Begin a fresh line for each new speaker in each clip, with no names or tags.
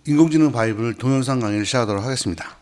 인공지능 바이블 동영상 강의를 시작하도록 하겠습니다.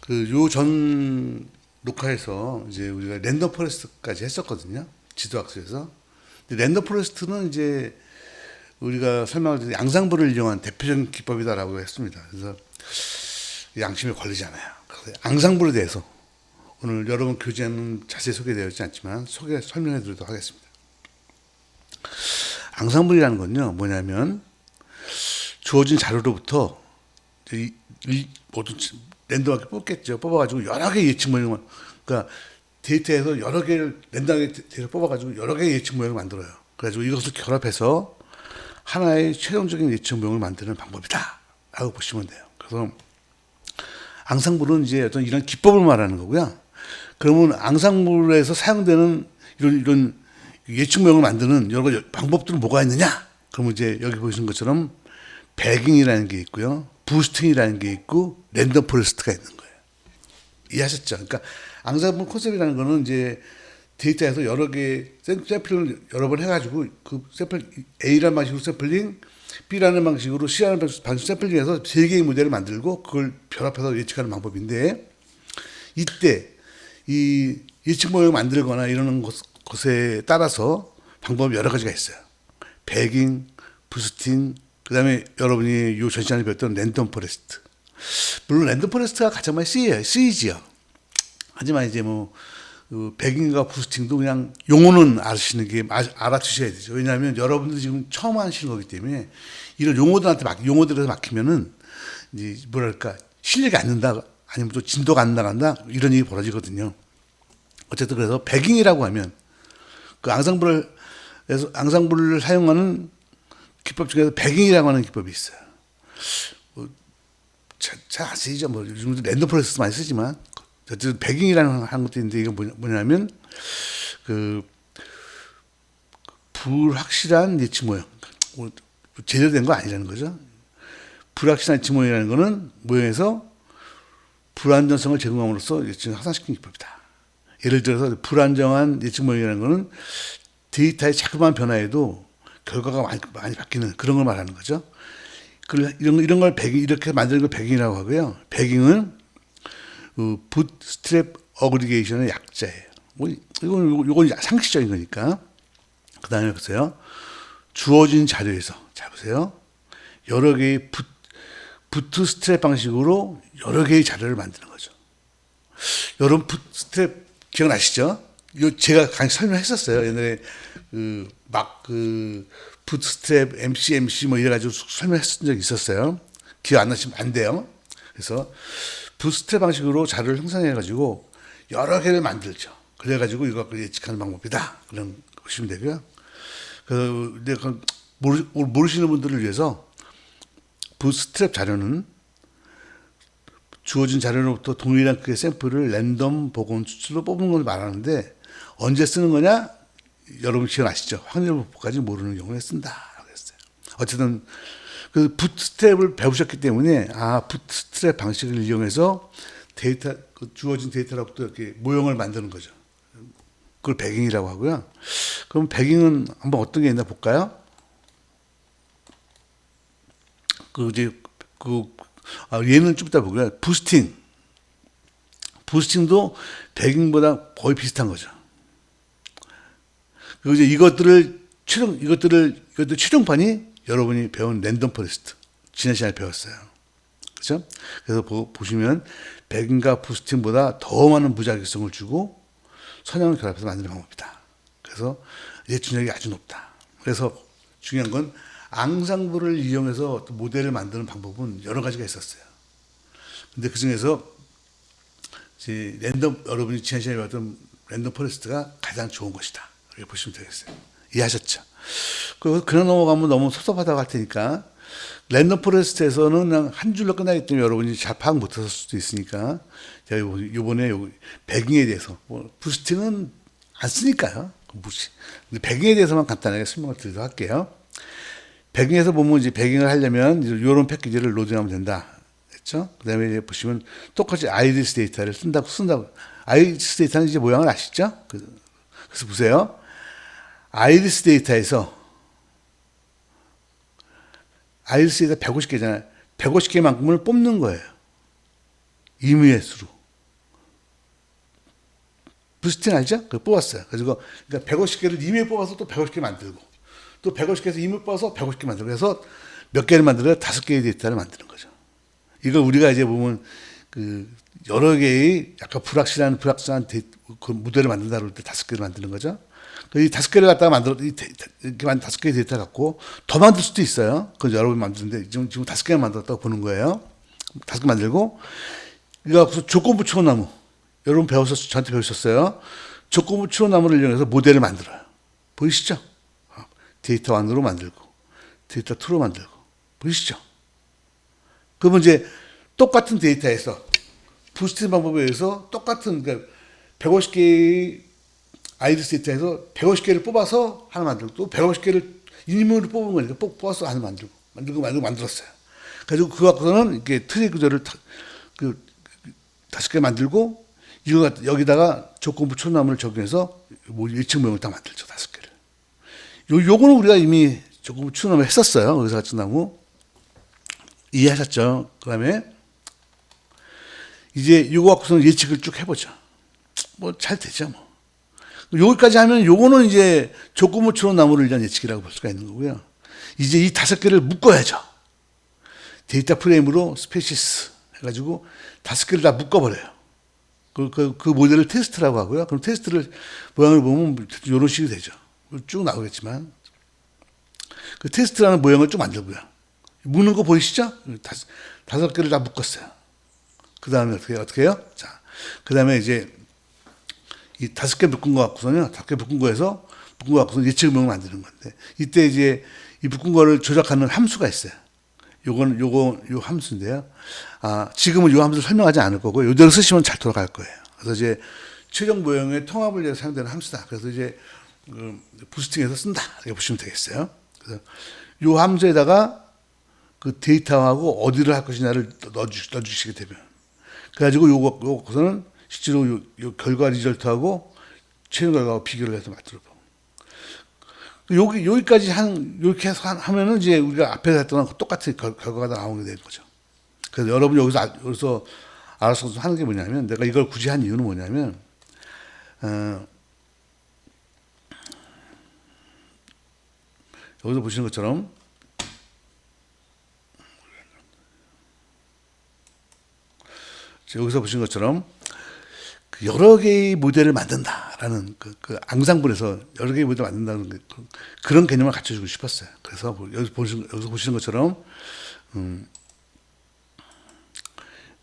요 전 녹화에서 이제 우리가 랜덤 포레스트까지 했었거든요. 지도학습에서. 랜덤 포레스트는 이제 우리가 설명할 때 양상부를 이용한 대표적인 기법이다라고 했습니다. 그래서 양심에 걸리지 않아요. 그래서 양상부에 대해서 오늘 여러분 교재는 자세히 소개되어 있지 않지만 설명해 드리도록 하겠습니다. 양상분이라는 건요, 뭐냐면 주어진 자료로부터 모든 랜덤하게 뽑겠죠. 뽑아가지고 여러 개의 예측 모형을, 그러니까 데이터에서 여러 개를 랜덤하게 데이터 뽑아가지고 여러 개의 예측 모형을 만들어요. 그래가지고 이것을 결합해서 하나의 최종적인 예측 모형을 만드는 방법이다 라고 보시면 돼요. 그래서 앙상블은 이제 어떤 이런 기법을 말하는 거고요. 그러면 앙상블에서 사용되는 이런 예측 모형을 만드는 여러 가지 방법들은 뭐가 있느냐? 그러면 이제 여기 보시는 것처럼 배깅이라는 게 있고요. 부스팅이라는 게 있고 랜덤 포레스트가 있는 거예요. 이해하셨죠? 그러니까 앙상블 컨셉이라는 거는 이제 데이터에서 여러 개 샘플을 여러 번 해가지고 그 샘플 A라는 방식으로 샘플링, B라는 방식으로 C라는 방식으로 샘플링해서 세 개의 모델을 만들고 그걸 결합해서 예측하는 방법인데, 이때 이 예측 모형을 만들거나 이러는 것에 따라서 방법이 여러 가지가 있어요. 배깅, 부스팅, 그 다음에 여러분이 요 전 시간에 배웠던 랜덤 포레스트. 물론 랜덤 포레스트가 가장 많이 쓰이지요. 하지만 이제 배깅과 부스팅도 그냥 용어는 알아두셔야 되죠. 왜냐하면 여러분들이 지금 처음 하시는 거기 때문에 이런 용어들에서 막히면은 이제 뭐랄까, 실력이 안 는다, 아니면 또 진도가 안 나간다, 이런 일이 벌어지거든요. 어쨌든 그래서 배깅이라고 하면 그 앙상블을 사용하는 기법 중에서 배깅이라고 하는 기법이 있어요. 잘 안 쓰이죠. 요즘도 랜덤 프로세스 많이 쓰지만 어쨌든 배깅이라는 한 것도 있는데, 이게 뭐냐면 불확실한 예측 모형, 제대로 된 거 아니라는 거죠. 불확실한 예측 모형이라는 거는 모형에서 불안정성을 제공함으로써 예측을 확산시키는 기법이다. 예를 들어서 불안정한 예측 모형이라는 거는 데이터의 자그마한 변화에도 결과가 많이 바뀌는 그런 걸 말하는 거죠. 이런 걸 이렇게 만드는 걸 배깅이라고 하고요. 배깅은 부트스트랩 어그리게이션의 약자예요. 이건 상식적인 거니까. 그 다음에 보세요. 주어진 자료에서, 잘 보세요. 여러 개의 부트스트랩 방식으로 여러 개의 자료를 만드는 거죠. 여러분 부트스트랩 기억나시죠? 이거 제가 강의 설명했었어요. 옛날에 부트스트랩, MC 이래가지고 설명했던 적이 있었어요. 기억 안 나시면 안 돼요. 그래서 부트스트랩 방식으로 자료를 형성해가지고 여러 개를 만들죠. 그래가지고 이거 예측하는 방법이다. 그런 거 보시면 되고요. 모르시는 분들을 위해서 부트스트랩 자료는 주어진 자료로부터 동일한 크기의 샘플을 랜덤 복원 수치로 뽑는 걸 말하는데, 언제 쓰는 거냐? 여러분 기억나시죠? 확률법까지 모르는 경우에 쓴다라고 했어요. 어쨌든 그 부트스트랩을 배우셨기 때문에 부트스트랩 방식을 이용해서 주어진 데이터로부터 이렇게 모형을 만드는 거죠. 그걸 배깅이라고 하고요. 그럼 배깅은 한번 어떤 게 있나 볼까요? 얘는 좀 이따 보고요. 부스팅도 배깅보다 거의 비슷한 거죠. 그리고 이제 이것들 최종판이 여러분이 배운 랜덤 포레스트, 지난 시간에 배웠어요. 그렇죠? 그래서 보시면 배깅과 부스팅보다 더 많은 부작용성을 주고 선형을 결합해서 만드는 방법이다. 그래서 예측력이 아주 높다. 그래서 중요한 건 앙상블을 이용해서 모델을 만드는 방법은 여러 가지가 있었어요. 근데 그 중에서 여러분이 지난 시간에 배웠던 랜덤 포레스트가 가장 좋은 것이다. 이렇게 보시면 되겠어요. 이해하셨죠? 그냥 넘어가면 너무 섭섭하다고 할 테니까, 랜덤 포레스트에서는 그냥 한 줄로 끝나기 때문에 여러분이 잘 파악 못했을 수도 있으니까, 제가 이번에 배깅에 대해서, 부스팅은 안 쓰니까요. 근데 배깅에 대해서만 간단하게 설명을 드리도록 할게요. 배깅에서 보면 이제 배깅을 하려면 이런 패키지를 로딩하면 된다. 했죠? 그 다음에 이제 보시면 똑같이 아이리스 데이터를 쓴다고. 아이리스 데이터는 이제 모양을 아시죠? 그래서 보세요. 아이리스 데이터에서 아이리스가 150개잖아요. 150개만큼을 뽑는 거예요. 임의의 수로. 부스팅 알죠? 그거 뽑았어요. 그래서 그러니까 150개를 임의에 뽑아서 또 150개 만들고 또 150개에서 임의에 뽑아서 150개 만들고 그래서 몇 개를 만들어야 5개의 데이터를 만드는 거죠. 이걸 우리가 이제 보면 그 여러 개의 약간 불확실한 그 모델을 만든다 그럴 때 5개를 만드는 거죠. 이 5개를 갖다가 이렇게 5개의 데이터 갖고 더 만들 수도 있어요. 그건 여러 번 만드는데 지금 5개만 만들었다고 보는 거예요. 5개 만들고 이거 조건부 추론나무 여러분 저한테 배우셨어요. 조건부 추론나무를 이용해서 모델을 만들어요. 보이시죠? 데이터 1으로 만들고 데이터 2로 만들고 보이시죠? 그러면 이제 똑같은 데이터에서 부스팅 방법에 의해서 똑같은 그러니까 150개의 아이리스 데이터에서 150개를 뽑아서 하나 만들고 또 150개를 인물을 뽑은 거니까 뽑아서 하나 만들었어요. 그래서 그거 갖고서는 이렇게 트리 구조를 그 5개 만들고 이거 여기다가 조건부 추론나무를 적용해서 예측 모형을 다 만들죠. 5개를. 요거는 우리가 이미 조건부 추론나무 했었어요. 의사가측나무 이해하셨죠? 그다음에 이제 이거 갖고서는 예측을 쭉 해보죠. 뭐 잘 되죠, 뭐. 여기까지 하면 요거는 이제 조건부 추론나무를 위한 예측이라고 볼 수가 있는 거고요. 이제 이 5개를 묶어야죠. 데이터 프레임으로 스페시스 해가지고 5개를 다 묶어버려요. 그 모델을 테스트라고 하고요. 그럼 테스트를 모양을 보면 이런 식이 되죠. 쭉 나오겠지만 그 테스트라는 모양을 쭉 만들고요. 묶는 거 보이시죠? 5개를 다 묶었어요. 그 다음에 어떻게 해요? 자, 그 다음에 이제 이 5개 묶은 거 갖고서는 5개 묶은 거에서 예측 모형을 만드는 건데 이때 이제 이 묶은 거를 조작하는 함수가 있어요. 요 함수인데요. 지금은 요 함수를 설명하지 않을 거고 요대로 쓰시면 잘 돌아갈 거예요. 그래서 이제 최종 모형의 통합을 위해서 사용되는 함수다. 그래서 이제 부스팅해서 쓴다. 이렇게 보시면 되겠어요. 그래서 요 함수에다가 그 데이터하고 어디를 할 것이냐를 넣어주시게 되면 그래가지고 요거는 실제로 요 결과 리절트하고 최종 결과하고 비교를 해서 만들어 보고 여기까지 이렇게 해서 하면은 이제 우리가 앞에서 했던 똑같은 결과가 나오게 되는 거죠. 그래서 여러분 여기서 알아서 하는 게 뭐냐면 내가 이걸 굳이 한 이유는 뭐냐면 여기서 보시는 것처럼 여러 개의 모델을 만든다라는 그 앙상블에서 여러 개의 모델을 만든다는 그런 개념을 갖춰주고 싶었어요. 그래서 여기서 보시는 것처럼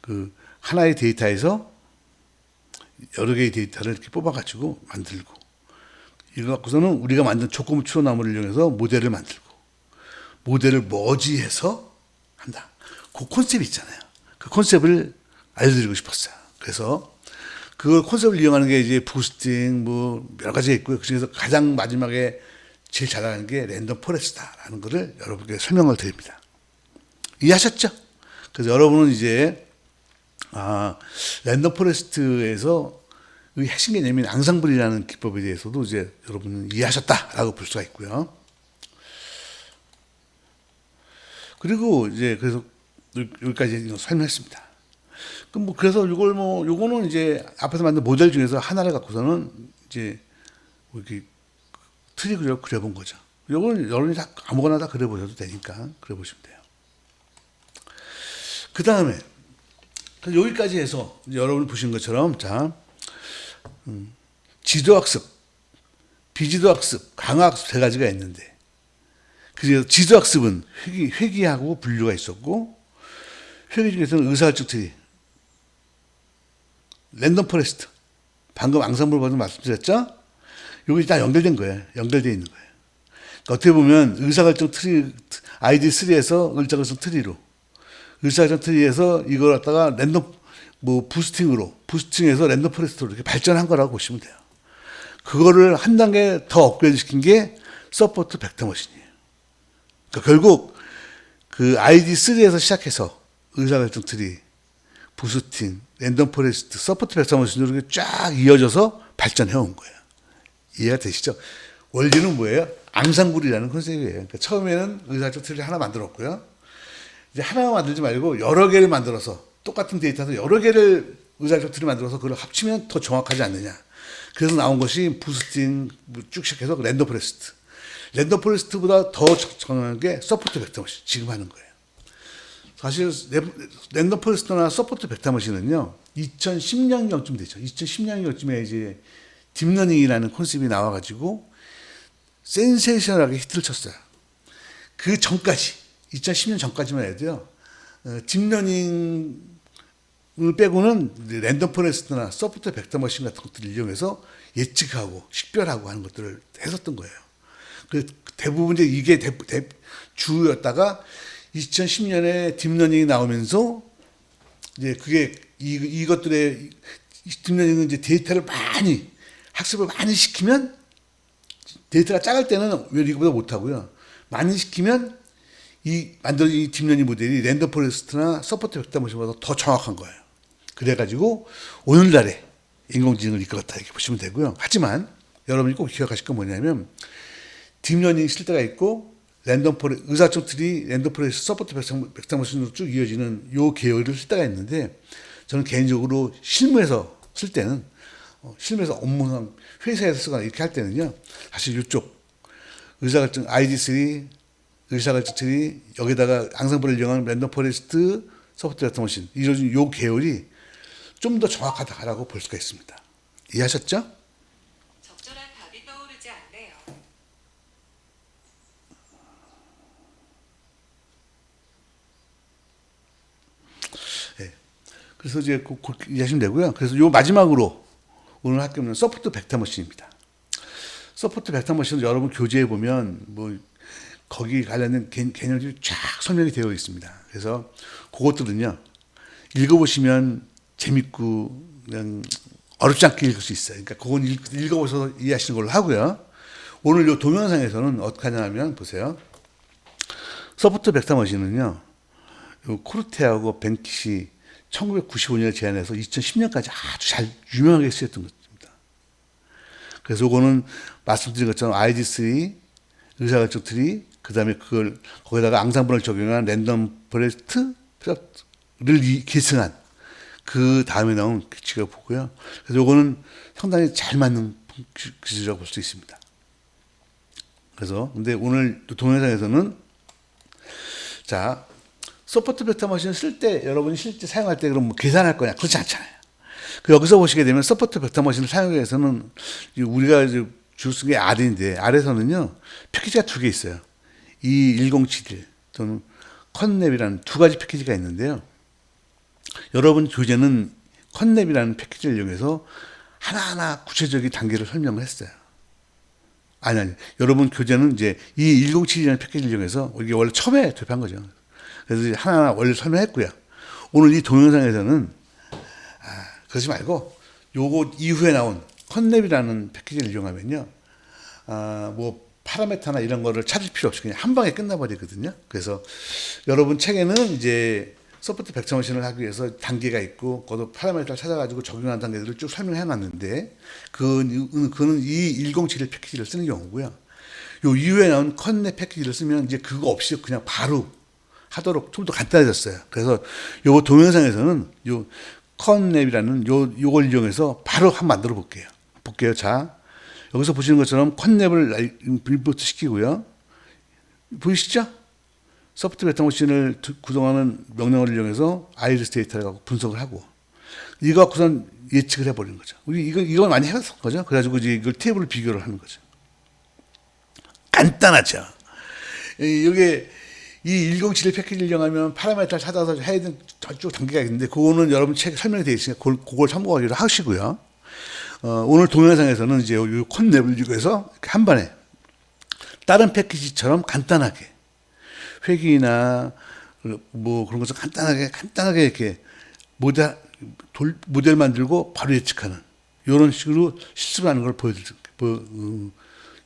그 하나의 데이터에서 여러 개의 데이터를 이렇게 뽑아가지고 만들고 이거 갖고서는 우리가 만든 조건부 추론나무를 이용해서 모델을 만들고 모델을 머지해서 한다. 그 컨셉이 있잖아요. 그 컨셉을 알려드리고 싶었어요. 그래서 그 컨셉을 이용하는 게 이제 부스팅 뭐 여러 가지가 있고요. 그중에서 가장 마지막에 제일 잘하는 게 랜덤 포레스트다라는 것을 여러분께 설명을 드립니다. 이해하셨죠? 그래서 여러분은 이제 랜덤 포레스트에서 이 핵심 개념인 앙상블이라는 기법에 대해서도 이제 여러분은 이해하셨다라고 볼 수가 있고요. 그리고 이제 그래서 여기까지 설명했습니다. 그래서 요거는 이제 앞에서 만든 모델 중에서 하나를 갖고서는 이제 이렇게 트리 구조를 그려본 거죠. 요거는 여러분이 다 아무거나 다 그려보셔도 되니까 그려보시면 돼요. 그 다음에 여기까지 해서 여러분이 보신 것처럼 자 지도학습, 비지도학습, 강화학습 세 가지가 있는데 그래서 지도학습은 회귀하고 분류가 있었고 회귀 중에서는 의사결정 트리 랜덤 포레스트 방금 앙상블 버전 말씀드렸죠? 이게 다 연결된 거예요. 연결되어 있는 거예요. 그러니까 어떻게 보면 의사결정 트리 ID3에서 의사결정 트리로 의사결정 트리에서 이걸 갖다가 랜덤 부스팅해서 랜덤 포레스트로 이렇게 발전한 거라고 보시면 돼요. 그거를 한 단계 더 업그레이드 시킨 게 서포트 벡터 머신이에요. 그러니까 결국 그 ID3에서 시작해서 의사결정 트리 부스팅, 랜덤 포레스트, 서포트 벡터 머신으로 쫙 이어져서 발전해 온 거예요. 이해가 되시죠? 원리는 뭐예요? 앙상블이라는 컨셉이에요. 그러니까 처음에는 의사결정 트리를 하나 만들었고요. 이제 하나 만들지 말고 여러 개를 만들어서 똑같은 데이터에서 여러 개를 의사결정 트리를 만들어서 그걸 합치면 더 정확하지 않느냐. 그래서 나온 것이 부스팅 쭉 시작해서 랜덤 포레스트. 랜덤 포레스트보다 더 정확한 게 서포트 벡터 머신 지금 하는 거예요. 사실 랜덤 포레스트나 서포트 벡터 머신은요 2010년경쯤 되죠. 2010년경쯤에 이제 딥러닝이라는 컨셉이 나와가지고 센세이션하게 히트를 쳤어요. 그 전까지 2010년 전까지만 해도요 딥러닝을 빼고는 랜덤 포레스트나 서포트 벡터 머신 같은 것들을 이용해서 예측하고 식별하고 하는 것들을 했었던 거예요. 그 대부분 이제 이게 주였다가 2010년에 딥러닝이 나오면서 이제 그게 이것들의 딥러닝은 이제 데이터를 많이 학습을 많이 시키면 데이터가 작을 때는 왜 이거보다 못하고요. 많이 시키면 이 만들어진 딥러닝 모델이 랜덤 포레스트나 서포트 벡터 머신보다 더 정확한 거예요. 그래가지고 오늘날의 인공지능을 이끌었다 이렇게 보시면 되고요. 하지만 여러분이 꼭 기억하실 건 뭐냐면 딥러닝 실대가 있고 의사결정 트리, 랜덤 포레스트, 서포트 벡터 머신으로 쭉 이어지는 요 계열을 쓸 때가 있는데 저는 개인적으로 실무에서 쓸 때는 실무에서 업무상 회사에서 쓰거나 이렇게 할 때는요 사실 이쪽 의사결정 ID3 의사결정 트리 여기다가 앙상블을 이용한 랜덤 포레스트 서포트 벡터 머신 이런 요 계열이 좀 더 정확하다라고 볼 수가 있습니다. 이해하셨죠?
적절한 답이 떠오르지 않네요.
네. 그래서 이제 이해하시면 되고요. 그래서 요 마지막으로 오늘 할 거는 서포트 벡터 머신입니다. 서포트 벡터 머신은 여러분 교재에 보면 뭐 거기 관련된 개념들이 쫙 설명이 되어 있습니다. 그래서 그것들은요 읽어보시면 재밌고 그냥 어렵지 않게 읽을 수 있어요. 그러니까 그건 읽어보셔서 이해하시는 걸로 하고요. 오늘 이 동영상에서는 어떻게 하냐면 보세요. 서포트 벡터 머신은요 코르테하고 벤킷이 1995년에 제안해서 2010년까지 아주 잘 유명하게 쓰였던 것입니다. 그래서 이거는 말씀드린 것처럼 ID3 의사결정 트리 그 다음에 그걸 거기다가 앙상블을 적용한 랜덤 포레스트를 계승한 그 다음에 나온 기치가 보고요. 그래서 이거는 상당히 잘 맞는 기술이라고 볼 수 있습니다. 그래서 근데 오늘 동영상에서는 자 서포트 벡터 머신 쓸 때 여러분이 실제 사용할 때 그럼 뭐 계산할 거냐 그렇지 않잖아요. 그 여기서 보시게 되면 서포트 벡터 머신을 사용하기 위해서는 우리가 주로 쓴 게 R인데 R에서는요 패키지가 두 개 있어요. E1071 또는 컨랩이라는 두 가지 패키지가 있는데요. 여러분 교재는 컨랩이라는 패키지를 이용해서 하나하나 구체적인 단계를 설명을 했어요. 아니. 여러분 교재는 이제 이 1071이라는 패키지를 이용해서 이게 원래 처음에 도입한 거죠. 그래서 이제 하나하나 원래 설명했고요. 오늘 이 동영상에서는 그러지 말고 요거 이후에 나온 컨랩이라는 패키지를 이용하면요. 뭐 파라메타나 이런 거를 찾을 필요 없이 그냥 한 방에 끝나버리거든요. 그래서 여러분 책에는 이제 서포트 벡터 머신을 하기 위해서 단계가 있고 그것도 파라메타를 찾아가지고 적용하는 단계들을 쭉 설명해 놨는데 그거는 이 1071 패키지를 쓰는 경우고요. 요 이후에 나온 컨랩 패키지를 쓰면 이제 그거 없이 그냥 바로 하도록 좀 더 간단해졌어요. 그래서 요 동영상에서는 요 컨랩이라는 요걸 이용해서 바로 한번 만들어 볼게요. 자, 여기서 보시는 것처럼 컨랩을 인포트 시키고요. 보이시죠? 서포트 벡터 머신을 구성하는 명령어를 이용해서 아이리스 데이터를 갖고 분석을 하고 이거 갖고선 예측을 해버리는 거죠. 우리 이걸 많이 해봤던 거죠. 그래가지고 이제 이걸 테이블을 비교를 하는 거죠. 간단하죠. 이게 이 1071 패키지를 이용하면 파라메타를 찾아서 해야 되는 쭉 단계가 있는데 그거는 여러분 책에 설명이 되어 있으니까 그걸 참고하기로 하시고요. 오늘 동영상에서는 이제 이 컨랩을 이용해서 한 번에 다른 패키지처럼 간단하게 회귀나 뭐 그런 것을 간단하게 이렇게 모델 만들고 바로 예측하는 이런 식으로 실습을 하는 걸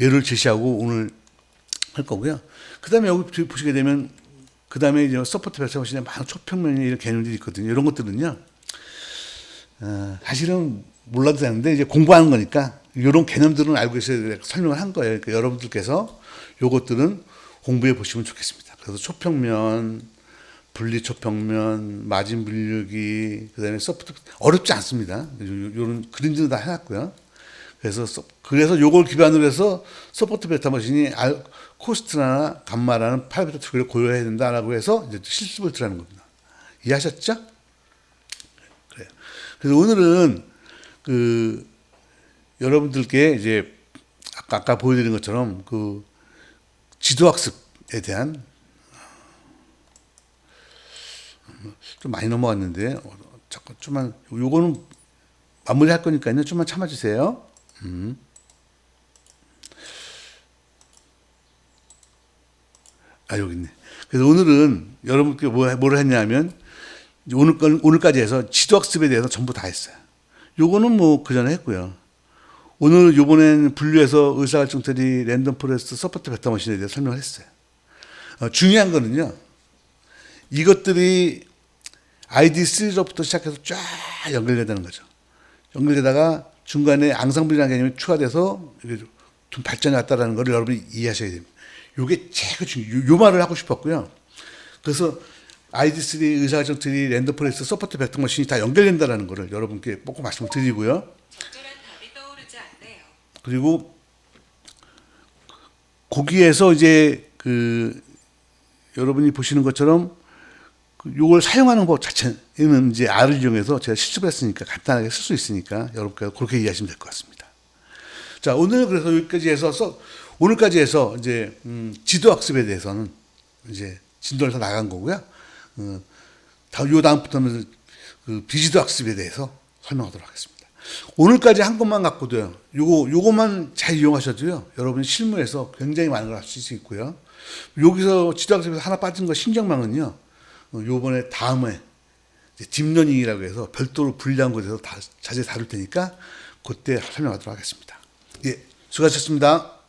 예를 제시하고 오늘 할 거고요. 그 다음에 여기 보시게 되면 그 다음에 이제 서포트 벡터 머신에 많은 초평면이 이런 개념들이 있거든요. 이런 것들은요. 사실은 몰라도 되는데 이제 공부하는 거니까 이런 개념들은 알고 있어야 돼 설명을 한 거예요. 그러니까 여러분들께서 요것들은 공부해 보시면 좋겠습니다. 그래서 초평면, 분리초평면, 마진 분류기, 그다음에 소프트 어렵지 않습니다. 요런 그림들은 다 해놨고요. 그래서 요걸 기반으로 해서 서포트 베타 머신이 코스트나 감마라는 파라미터 툴을 고려해야 된다라고 해서 이제 실습을 들어가는 겁니다. 이해하셨죠? 그래요. 그래서 오늘은 그 여러분들께 이제 아까 보여드린 것처럼 그 지도학습에 대한 좀 많이 넘어갔는데 잠깐 좀만 요거는 마무리할 거니까요. 좀만 참아주세요. 여기 있네. 그래서 오늘은 여러분께 뭐를 했냐면 오늘까지 해서 지도학습에 대해서 전부 다 했어요. 요거는 뭐 그 전에 했고요. 오늘 요번엔 분류해서 의사결정 처리, 랜덤 포레스트, 서포트 베타 머신에 대해서 설명을 했어요. 중요한 거는요. 이것들이 ID3로부터 시작해서 쫙 연결된다는 거죠. 연결되다가 중간에 앙상블이라는 개념이 추가돼서 좀 발전이 왔다는 걸 여러분이 이해하셔야 됩니다. 요게 제일 중요해요. 요 말을 하고 싶었고요. 그래서 ID3, 의사결정 처리, 랜덤 포레스트, 서포트 베타 머신이 다 연결된다는 거를 여러분께 꼭 말씀을 드리고요.
적절한 답이 떠오르지 않네요.
그리고 거기에서 이제 그 여러분이 보시는 것처럼 요걸 사용하는 법 자체는 이제 R을 이용해서 제가 실습을 했으니까 간단하게 쓸 수 있으니까 여러분께서 그렇게 이해하시면 될 것 같습니다. 자, 오늘 그래서 여기까지 해서 오늘까지 해서 이제 지도 학습에 대해서는 이제 진도를 다 나간 거고요. 요 다음부터는 그 비지도 학습에 대해서 설명하도록 하겠습니다. 오늘까지 한 것만 갖고도요. 요거만 잘 이용하셔도요. 여러분이 실무에서 굉장히 많은 걸 하실 수 있고요. 여기서 지도 학습에서 하나 빠진 거 신경망은요. 요번에 다음에 딥러닝이라고 해서 별도로 분리한 것에 대해서 자세히 다룰 테니까 그때 설명하도록 하겠습니다. 예, 수고하셨습니다.